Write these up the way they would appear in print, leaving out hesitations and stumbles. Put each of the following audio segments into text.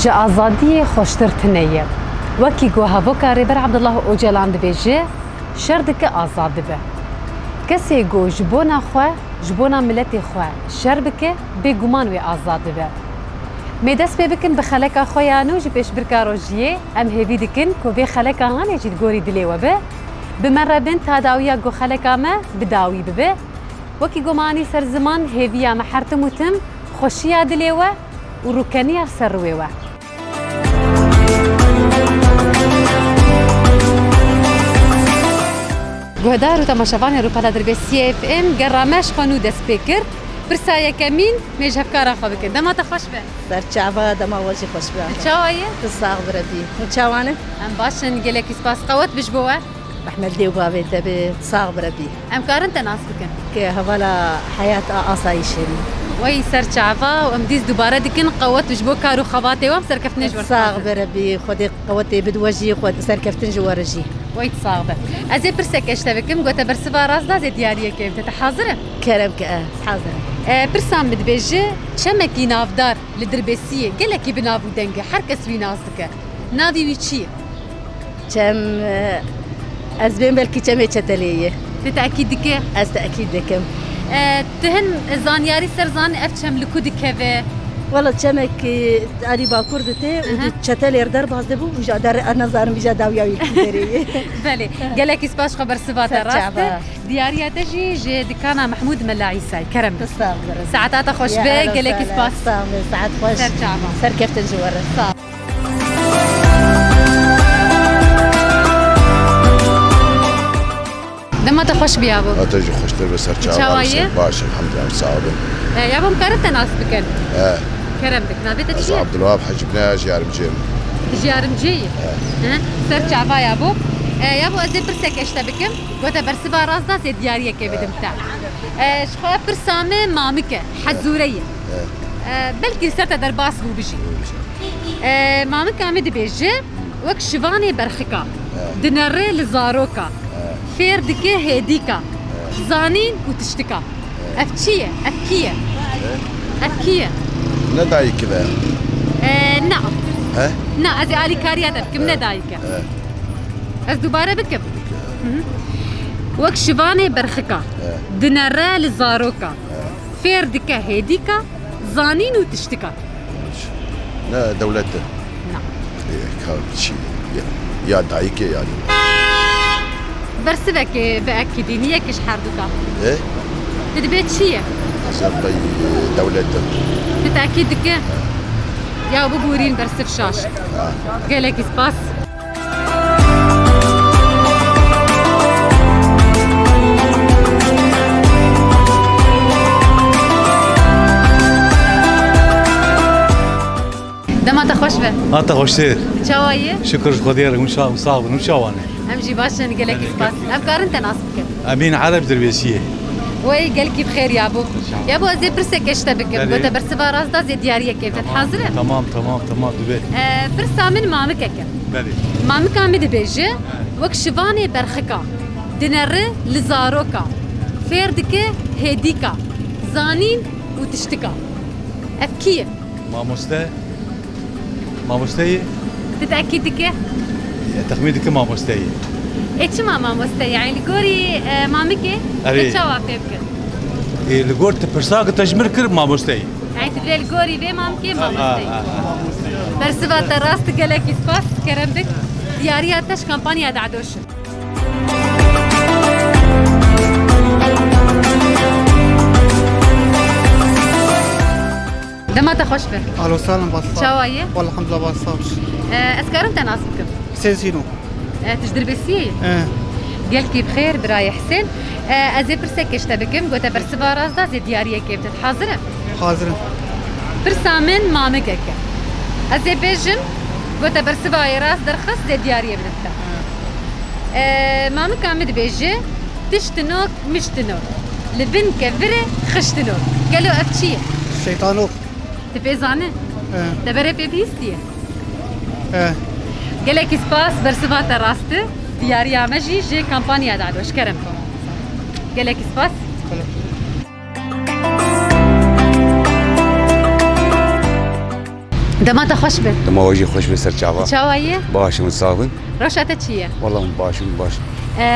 ji azadiyê xweştirtinê ye. Wekî gohavoka Rêber Ebdullah Öcalan dibêje, şer dike azad dibe. Kesê got ji bona xwe, ji bona miletê xwe şer bike, bêguman wê azad dibe. Mê dest pê bikin bi xeleka xwe yan û ji pêşbirka rojiyê em hêvî dikin ku vê xeleka hanê jî gorî dilê we be, bi me re bin ta dawiya goxeleka me bi dawî bibe. Wekî gomanî ser ziman hêviya me her tim û tim, xweşiya dilê we û rûkeniya ser rûyê we. Guhdar û temaşevanê Rûpela Dirbêsiyê FM gera me ji xwe nû dest pê kir. Pirsa yekemîn mêjhevkara xwe bikin. Dema te xweş be. Serçava dema wajî xweş be. Çawa ye? Tu sağ birebî. Tu çawan e? Em başin gelekî spas qewet bij bo we. Behmed lê û bavê te bê sağ birebî. Em karin te nas bikin. Ke hevala hayata asayişê min. Wey serçava û em dîst dubare dikin qewet bij bo kar û xebatê we em serkeftinê ji wer. Sağ birebî. Xwedê qewetê bidwejî, xwe serkeftin ji we re jî. Wey sağ be. Ez ê pirsek eşte bikim, got te bersiva rast da zê diyariyekê bide. Te hazir e? Kerem ke hazir. Pirsan min dibêje çemekî navdar li Dirbêsiyê gelekî bi nav û denge her kes wî nas dike. Navî wî çi ye? Çem ez bên belkî çemê çetelê ye. Te teekîd dike? Ez teekîd dikim. Tu hin zanyarî ser zanî ev çem li ku dikeve? Valla çemek alî bakur dite û çetelê derbas dibû û ja nazarim îja dawiya wî derê. Belê, gelekî spas xwe bersiva te rast e. Diyariya te jî ji dikana Mehmûd Mella İsa'yê. Kerem be. Sağ ol. Saeta te xweş be, gelekî spas. Sağ ol. Saat xweş. Serçava. Serkeftin ji we re. Sağ ol. Dema te xweş biya bû. Ata jî xweştir bi ser çawa. Çawa ye? Baş elhamdülillah sağ olun. Ya bom karin te nas bikin. He. Kerem dik navê te Ez çi ye? Abdülvahab Hecibne ji yardımcıyım. Ji yarımcıyê. Serçava ya bû. Ya bû ez ê pirsek eşte bikim, got te bersiva rast da zê diyariyekê bidim te. Ji xwe pirsa me mamik e, hezûre ye. Belkî ser te derbas bû bijî. Mamika me dibêje wek şivanê berxika, dinere li zaroka, fêr dike hêdîka, zanîn û tiştika. Ev çi ye? Ev kî ye? Ev kî ye? Ne dayıkı be? Na. He? Na, ez ê alîkariya te bikim, ne dayîke. Ez dubare bikim. Wek şivanê berxika, dinere li zaroka, fêr dike hêdîka, zanîn û tiştika. Ne devlette? Na. Şey, ya dayıkı yani. Bersivekê biekidî niyekî ji herduka. He? Te dibe çi ye? Zerbayı devlette. Te teekîd dike? Ya bibûrîn bersiv şaş. Gelekî spas. Dema te xweş be. Hata hoştur. Çawa ye? Şükür خدير ومشاو صاحب ومشاوانه. Em jî baş in gelekî spas. Ev karin te nas bikin. امين عرب دربيسيه. Wey gelekî bixêr ya bû. Ya bû ez ê pirsek eşte bikim. Belê. Got te bersiva rast da zê diyariyekê bide. Hazir e? تمام دبي. Pirsa min mamikek e. بله. Mamika me dibêje wek şivanê berxika, dinere li zaroka, fêr dike hêdîka, zanîn û tiştika. Ev kî ye? ماموستي Te teekîd dike? تخميدك ماموستي. Çima mamoste yani li gorî mamikê Erê. te çawa pê bikin? لقول تبرساق تجمر كر ماموستي. Yani tu li gorî vê mamikê mamosteyî. Bersiva te rast gelekî spas kerem dik. Diyariya te ji kampanya dadoşin. Dema te xweş be. اهلا وسهلا باص Çawa ye? والله الحمد لله باص صابش Ez karin te nas bikim. حسين زينو Tu ji Dirbêsiyê ye? ايه Gelkî bixêr birayê Hesên. Ez ê pirsek eşte bikim, got te bersiva rast da zê diyariyekê bide. Hazir e? حاضر Pirsa min mamikek e. Ez ê bêjim, got te bersivayê rast derxist zê diyariyê bide te. Mamika me dibêje tiştinok miştinok. Li bin kevire xiştinok. Gelo ev çi ye? شيطانوك Te pê zanî? ايه Te berê pê bihîstiye? ايه Gelekî spas bersiva te rast e. Diyariya me jî ji kampanya dadoş kerem. Gelekî spas. دماتا خوش بن دما واجي خوش بسر چاوا چاوایه باش من صابن روشا تا چیه والله من باش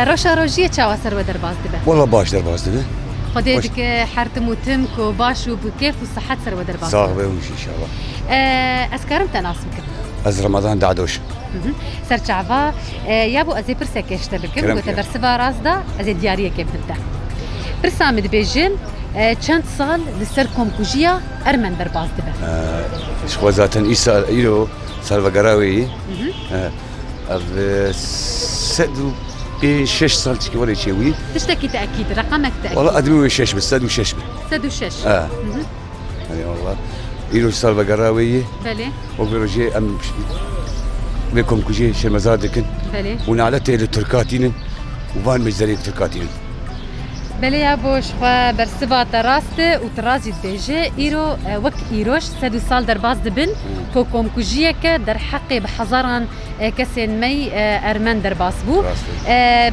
روشا روجیه چاوا سر و درباز دبه والله باش در باز دبه خدای که حرتم و تمک و باش و بکیف و صحت سر و درباز صاغبه ومشي ان شاء الله اسکارم تناسم کرد از رمضان دعدوش سر چاوا یابو ازی پرسه کشته بکم کرم گوته که. برسوا راز دا ازی دیاریه که بده پرسام دبیجن چند سال لسر کمکوژیا ارمن درباز دبه شخوا ذاتن ايسا ايرو سالفقراوي از سدو بين 6 سال تشكي ولا شيء تشتكي تأكيد رقمك تأكيد والله ادمي 6 بس سدو 6 سدو شش يعني والله ايرو سالفقراوي بله وبروجي ام بكم كوجي شي مزادك بله ونعلته للتركاتين وفان مجزري تركاتين بله یا بوش خو برسوا تراست و ترازی دبیجه ایرو وقت ایروش سدو سال در باز دبن کو کمکوژیه که در حق بحزاران کسین می ارمن در باز بو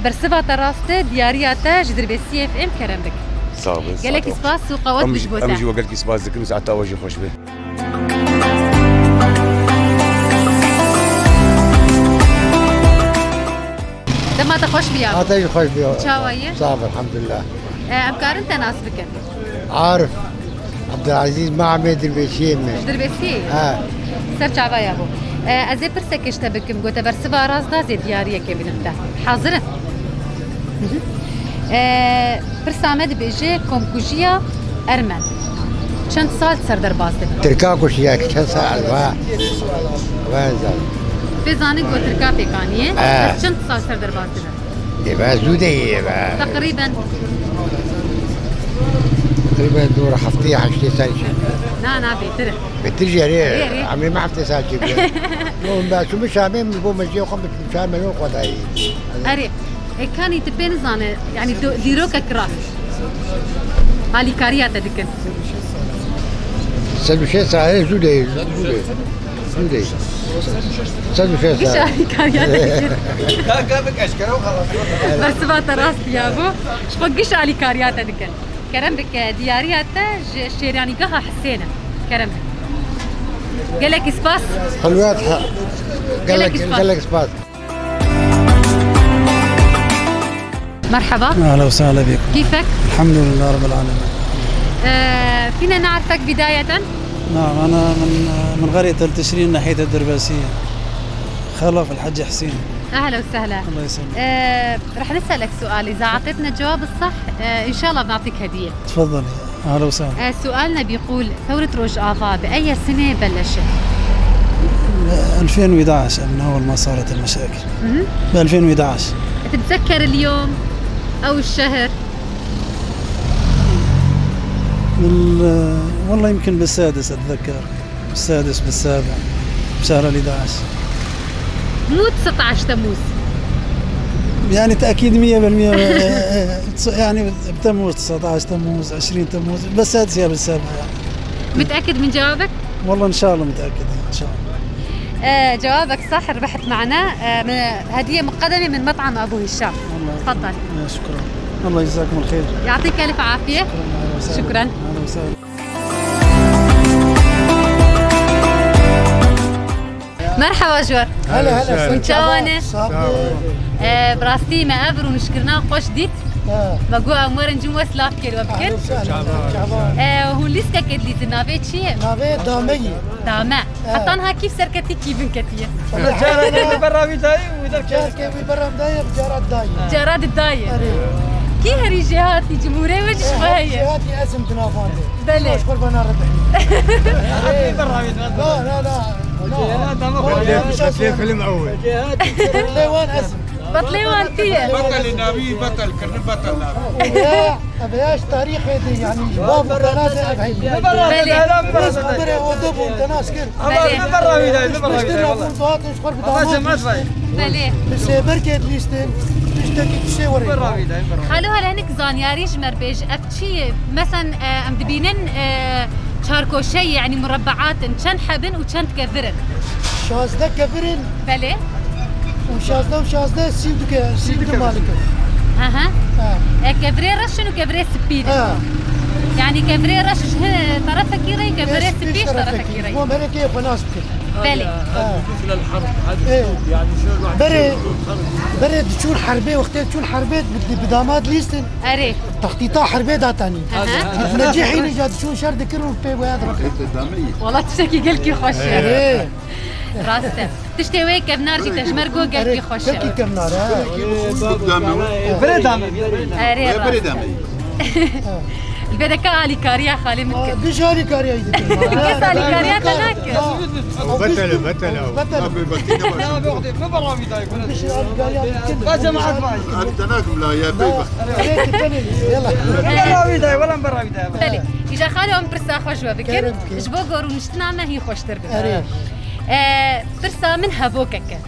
برسوا تراست دیاریاته جدر به سی اف ام کرم بک صعب قالك سباس وقوات بجبوتا امجي وقال لك سباس ذكر ساعات واجي خوش به دما تخوش بيا عطيش خوش بيه شاوية صعب الحمد لله أمكار أنت ناس بكن عارف عبد العزيز ما عم يدري بشيء من جدر بسي سر شعبا يا أبو أزي برسك اشتبكم قوتا برسبا راز دا زي ديارية كبنمتا حاضرة برسامد بيجي كومكوجيا أرمن چند سال سر در باز دبن تركاكو شياك كم ساعة وين زال بزانك قو تركا بيكانية چند سال سر در باز دبن يبقى زودة يبقى تقريبا تقريبا دور حفتي حشتي سنة نا بيتره بترجع ريه. ليه عمي ما حفتي سنة يوم بس مش عمي من بوم الجي وخم مش عمي يوم قضاي أري كان يتبين زانه يعني ديروكا كراس هالي كاريات دكن سنة شيء ساعة زودة سنة شيء ايش ساعة هالي كاريات دكن بس ما تراس يابو شقش هالي كاريات دكن كرم بك دياريات شيراني قها حسينه كرم بك قال لك سباس حلوات قال لك سباس مرحبا اهلا وسهلا بكم. كيفك؟ الحمد لله رب العالمين. فينا نعرفك بداية؟ نعم انا من قرية التشرين ناحية الدرباسية. خلف الحج حسين. اهلا وسهلا. الله يسلمك. رح نسألك سؤال إذا أعطيتنا الجواب الصح إن شاء الله بنعطيك هدية. تفضلي. اهلا وسهلا. سؤالنا بيقول ثورة روجافا بأي سنة بلشت؟ 2011 من اول ما صارت المشاكل. ب 2011. تتذكر اليوم أو الشهر؟ والله يمكن بالسادس اتذكر. بالسادس بالسابع بشهر 11. مو 19 تموز. يعني تأكيد 100% يعني بتموز 19 تموز 20 تموز بالسادس يا بالسابع يعني. متأكد من جوابك؟ والله إن شاء الله متأكد إن شاء الله. جوابك صح ربحت معنا هدية مقدمة من مطعم أبو هشام. تفضل. شكرا. الله يجزاكم الخير. يعطيك ألف عافية. شكرا. أهلا وسهلا. مرحبا جور. هلا ونشاونه براستي ما أبر ونشكرنا خوش ديت بقوا أمور نجوم وسلاف كيلو بكر هو لسه كده لي زنابيت شيء نابي دامي دامه حتى أنا كيف سركتي كيف انكتيه جارنا برا بيتاي جار كيف برا دايق جارات دايق جراد الداية كي هري جهاتي جمهورية وش شوية جهاتي اسم تنافان بلي اشكر بنا ربحي برا بيتاي لا فيلم اول ليوان اسم بطلي وانتيه بطل النبي بطل كرن بطل نبي ويا ابياش تاريخ هذي يعني باب التنازع ابهي بس بدري ودب والتناس كل برا بيتاي اشترنا فوضات اشكر بدامات بلي بس بركة ليستن اشتكي تشي وري خلوها لهنك زانياري جمر بيج افتشي مثلا ام دبينن شاركو شيء يعني مربعات شن حبن وشن كفرن شازده كفرن بلي وشازده سيدك مالك ها كفري رشن وكفري سبيد يعني كبري رش طرفك يري كبري سبيش طرفك يري هو ملكي وناس بلي مثل الحرب هذا إيه. يعني شو الواحد بري تشون حربي وقت تشون حربي بدامات ليستن اري تخطيطها حربي داتاني نجحي نجاد شون شر ذكروا في وياد ربي والله تشتكي قلكي خوش ايه راسته تشتي ويك بنارجي تجمرقو قلكي خوش كلكي كم نار اري البدك علي كاريا خالي منك بشاري كاريا كيف علي كاريا تناك بطل ما برا في دايك بشاري كاريا جماعة أنتناكم لا يا بيبخ يلا برا في دايك ولا برا في دايك بلي إجا خالي أم برسا خوش وبكر كرم. جبو قورو نشتنا ما هي خوش تربي اري برسا من هبوكك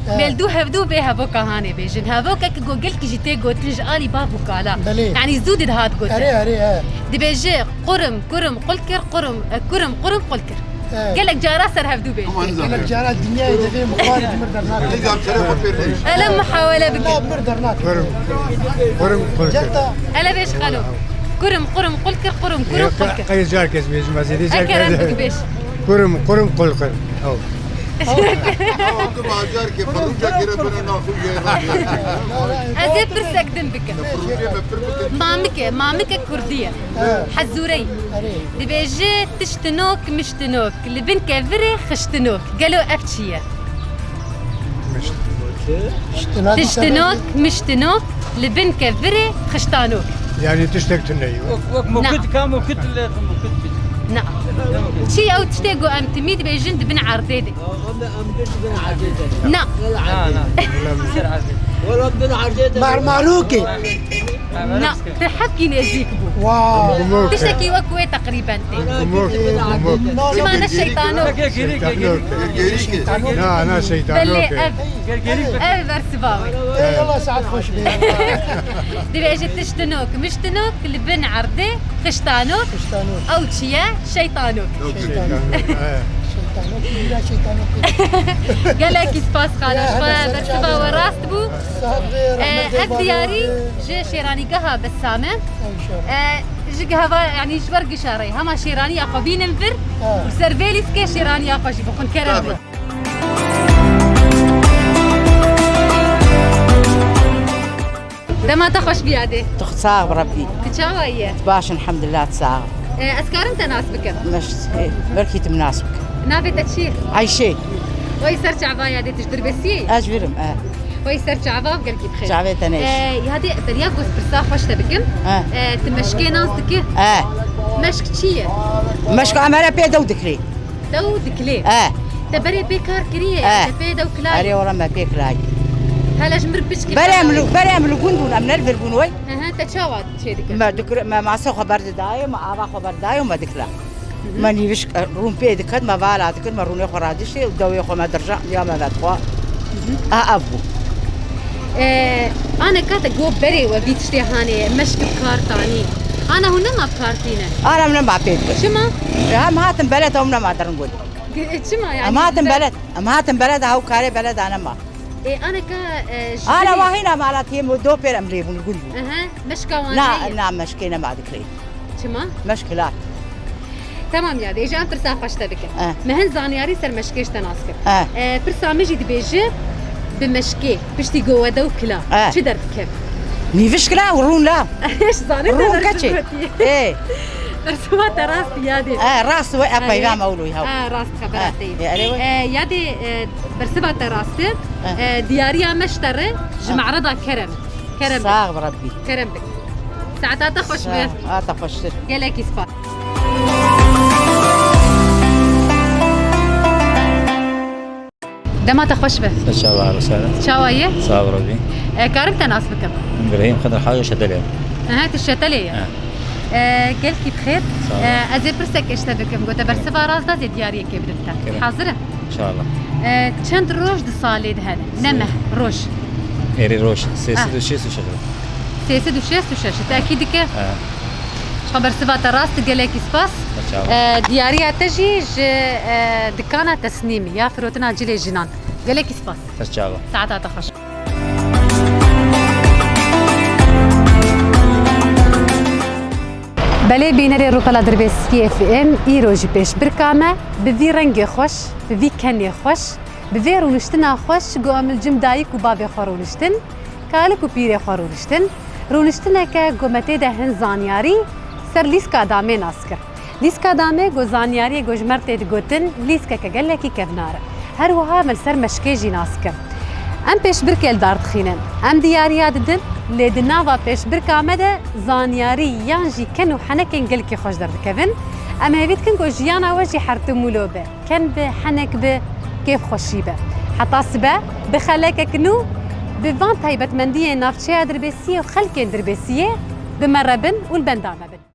بلدو هبدو به هبوكا هاني بيجن هبوكك جو قلك جيتي قلت لج آلي بابو كالا بلي. يعني زود هاد قلت اري دي بيجي قرم قلكر قرم قلكر قالك جارا سر هبدو بيجي لك جارات الدنيا إذا في مخالف مردرناك ألم محاولة لا بك مردرناك جلتا ألا بيش خالو قلكر قلكر قيس جارك اسمي ما زيدي أكرم بك بيش قرم قلقل أو أزي برسك دم بك مامك كردية حزوري دي بيجي تشتنوك مشتنوك لبن كفري خشتنوك قالوا أفتشية تشتنوك مشتنوك لبن كفري خشتانوك يعني تشتك تني موكد كام موكد اللي موكد نعم شي أو تشتاقوا أم تميد بيجن بن عرضيدي نعم معروكي نعم تحكي نزيك بو واو تشتكي وكوي تقريبا شو معنى الشيطانوك لا أنا بلي شيطانوك أب برسباوي يلا ساعات خوش بيه دي بيجي تشتنوك مشتنوك لبن عرضي خشتانوك شيطانوك أو تشيا شيطانوك شيطانوك لا شيطانوك قال لك سباس خالص برسبا وراست بو صاحب غير اف دياري جي شيراني قها بسامة جي قها يعني شبر قشاري هما شيراني أقا بين انفر وسرفيليس كي شيراني أقا جي بخون كرم دما تخش بيادي تخصاغ بربي تشاوى ايه باش الحمد لله تصاغ أسكار انت ناسبك مش بركي تمناسبك نابي تشيخ اي شيء وي سرچ عبا يادي تجدر بسي اجبرم وي سرچ عبا قالكي بخير شعبي تنيش هادي بريا قوس برسا خوش تبكم تمشكي ناس دكي مشك تشيه مشكو عماله بيدا ودكري دو دكلي تبري بيكار كريه تبي دو كلاي اري ورا ما بيك لاي هلا جمر بشكي بريملو قندون امن الفرقون وي تشاوى شي دك ما دكر ما سو خبر داي ما ابا خبر داي وما دكلا ماني بش روم بيد كد ما بالا دكر ما روني خرادش ودوي خو ما درجه يا ما تخوا ابو انا كات جو بري وبيت شتي هاني مشك بكار تاني انا هنا ما بكارتينا انا من ما بيت شما ما هاتم بلد ومنا ما درنقول شما يعني ما هاتم بلد هاو كاري بلد انا ما انا كا انا وهنا مالتي دو بير امري بنقول مشكا وانا لا مشكينا ما ذكري شما مشكلات تمام يا دي جان برسا فاشتا بك مهن زانياري سر مشكيش تناسك برسا مجي دبيجي بمشكي بشتي جوا دو كلا شو درت كيف نيفش كلا ورون لا ايش زاني ورون كاتشي ايه برسوا تراست يادي راس وي ابا يا مولوي هاو راست خبرتي يادي برسوا تراست دياريا مشتري جمع رضا كرم صاغ بربي كرم بك ساعتها تخش به تخش قالك يسبا دما تخش به ان شاء الله وسهلا شاوية صابر ربي كارم تناس بكم ابراهيم خضر حاجه شتليه تشتليه قالك بخير ازي برسك اشتبكم قلت برسفا راس دازي دياريه كي بدلتا حاضره ان شاء الله چند روش دي صاليد هذا نمه روش ايري روش سيسد وشيس وشغله سيسد وشيس وشاشه تاكيد كه خبر سبات راس قالك سباس دياريه تجي دكانه تسنيمي يا فروتنا جيلي جنان قالك سباس ان شاء الله ساعتها تخش بله بینر روپلا دربسکی اف ام ایروژی پیش برکامه به وی رنگ خوش به وی کنی خوش به وی رونشتن خوش گوامل جم دایک و باب خورونشتن کالک و پیر خورونشتن رونشتن که گمته ده هن زانیاری سر لیسکا دامه ناسکر لیسکا دامه گو زانیاری گو جمرت گوتن لیسکا که گلکی کفناره هر وها مل سر مشکی جی ناسکر ام پیش برکل دارد خینن ام دیاریاد دن لیدنا و پیش برکامه ده زانیاری یان جی کن و حنکن گلکی خوش درد کفن ام هیوید کن گو جیانا وجی حرتمولو به کن به حنک به كيف خوشي به حتى سبا بخلاك كنو بفان تايبت مندية نافشة دربسية وخلك دربسية بمربن والبندامة